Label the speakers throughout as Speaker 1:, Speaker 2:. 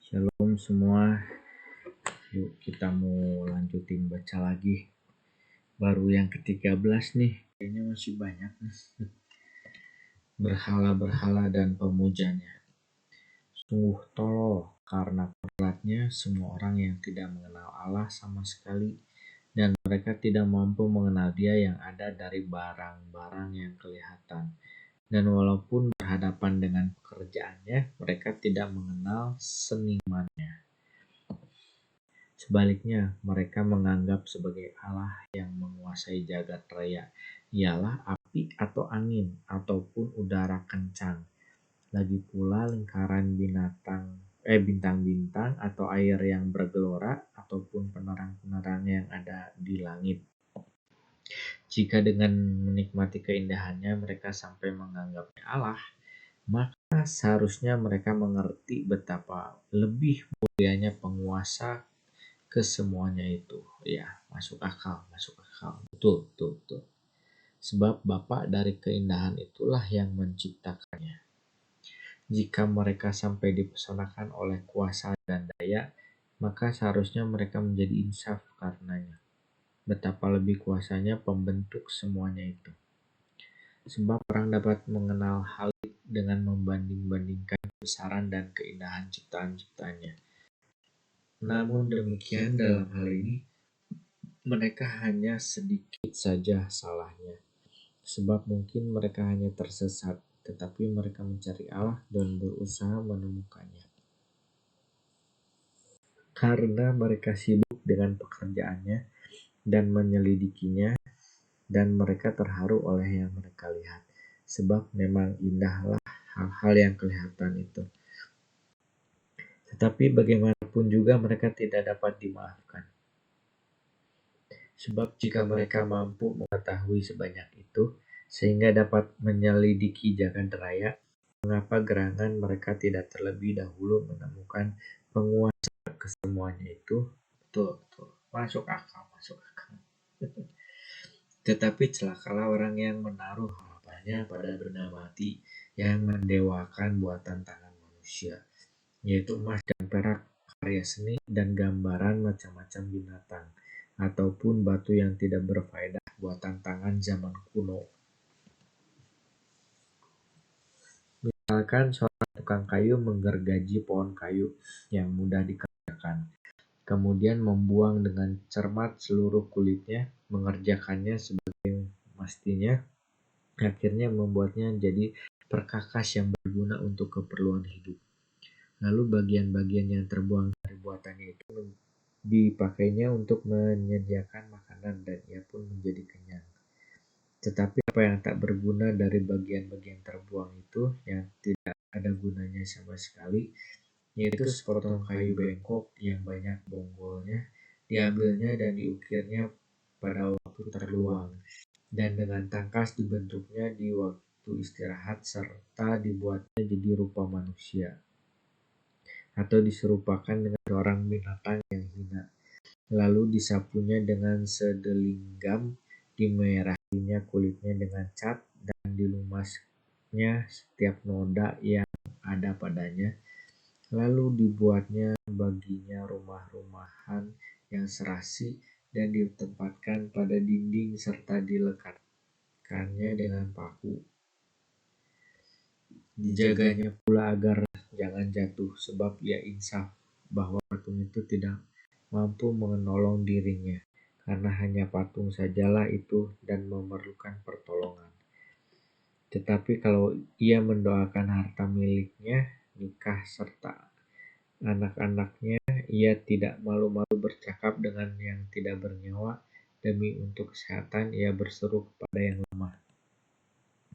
Speaker 1: Shalom semua, yuk kita mau lanjutin baca lagi. Baru yang ke-13 nih, kayaknya masih banyak nih. Berhala-berhala dan pemujanya. Sungguh tolol karena beratnya semua orang yang tidak mengenal Allah sama sekali, dan mereka tidak mampu mengenal Dia yang ada dari barang-barang yang kelihatan. Dan walaupun berhadapan dengan pekerjaannya, mereka tidak mengenal senimannya. Sebaliknya, mereka menganggap sebagai Allah yang menguasai jagat raya ialah api atau angin ataupun udara kencang. Lagi pula lingkaran bintang-bintang atau air yang bergelora ataupun penerang-penerang yang ada di langit. Jika dengan menikmati keindahannya mereka sampai menganggapnya Allah, maka seharusnya mereka mengerti betapa lebih mulianya penguasa kesemuanya itu. Ya, masuk akal. Betul. Sebab Bapa dari keindahan itulah yang menciptakannya. Jika mereka sampai dipesonakan oleh kuasa dan daya, maka seharusnya mereka menjadi insaf karenanya. Betapa lebih kuasanya pembentuk semuanya itu. Sebab orang dapat mengenal hal itu dengan membanding-bandingkan kebesaran dan keindahan ciptaan-ciptaannya. Namun demikian dalam hal ini, mereka hanya sedikit saja salahnya. Sebab mungkin mereka hanya tersesat, tetapi mereka mencari Allah dan berusaha menemukannya. Karena mereka sibuk dengan pekerjaannya dan menyelidikinya, dan mereka terharu oleh yang mereka lihat. Sebab memang indahlah hal-hal yang kelihatan itu. Tetapi bagaimanapun juga mereka tidak dapat dimaafkan. Sebab jika mereka mampu mengetahui sebanyak itu, sehingga dapat menyelidiki jagat raya, mengapa gerangan mereka tidak terlebih dahulu menemukan penguasa kesemuanya itu? Betul. Masuk akal. Tetapi celakalah orang yang menaruh harapannya pada benda mati yang mendewakan buatan tangan manusia, yaitu emas dan perak, karya seni dan gambaran macam-macam binatang, ataupun batu yang tidak berfaedah buatan tangan zaman kuno. Misalkan seorang tukang kayu menggergaji pohon kayu yang mudah dikerjakan, kemudian membuang dengan cermat seluruh kulitnya, mengerjakannya sebagai mestinya, akhirnya membuatnya jadi perkakas yang berguna untuk keperluan hidup. Lalu bagian-bagian yang terbuang dari buatannya itu dipakainya untuk menyediakan makanan dan ia pun menjadi kenyang. Tetapi apa yang tak berguna dari bagian-bagian terbuang itu, yang tidak ada gunanya sama sekali, yaitu sepotong kayu bengkok yang banyak bonggolnya, diambilnya dan diukirnya pada waktu terluang, dan dengan tangkas dibentuknya di waktu istirahat, serta dibuatnya jadi rupa manusia, atau diserupakan dengan seorang binatang yang hina. Lalu disapunya dengan sedelinggam, dimerahinya kulitnya dengan cat, dan dilumasnya setiap noda yang ada padanya. Lalu dibuatnya baginya rumah-rumahan yang serasi dan ditempatkan pada dinding serta dilekatkannya dengan paku. Dijaganya pula agar jangan jatuh, sebab ia insaf bahwa patung itu tidak mampu menolong dirinya, karena hanya patung sajalah itu dan memerlukan pertolongan. Tetapi kalau ia mendoakan harta miliknya, nikah serta anak-anaknya, ia tidak malu-malu bercakap dengan yang tidak bernyawa. Demi untuk kesehatan ia berseru kepada yang lemah.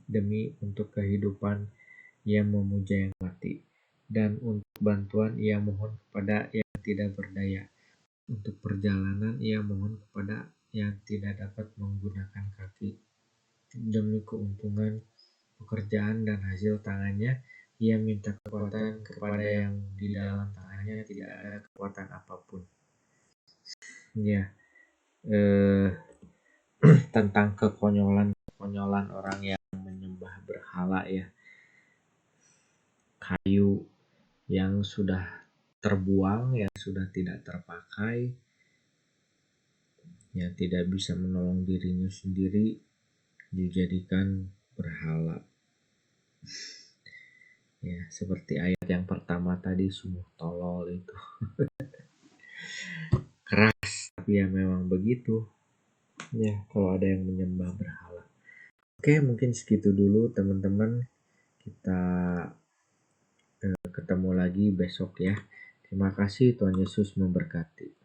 Speaker 1: Demi untuk kehidupan ia memuja yang mati. Dan untuk bantuan ia mohon kepada yang tidak berdaya. Untuk perjalanan ia mohon kepada yang tidak dapat menggunakan kaki. Demi keuntungan pekerjaan dan hasil tangannya, ia minta kekuatan kepada yang di dalam tangannya tidak ada kekuatan apapun. Ya, tentang kekonyolan orang yang menyembah berhala ya. Kayu yang sudah terbuang, yang sudah tidak terpakai, yang tidak bisa menolong dirinya sendiri, dijadikan berhala. Ya, seperti ayat yang pertama tadi, sungguh tolol itu. Keras, tapi ya memang begitu. Ya, kalau ada yang menyembah berhala. Oke, mungkin segitu dulu teman-teman. Kita ketemu lagi besok ya. Terima kasih, Tuhan Yesus memberkati.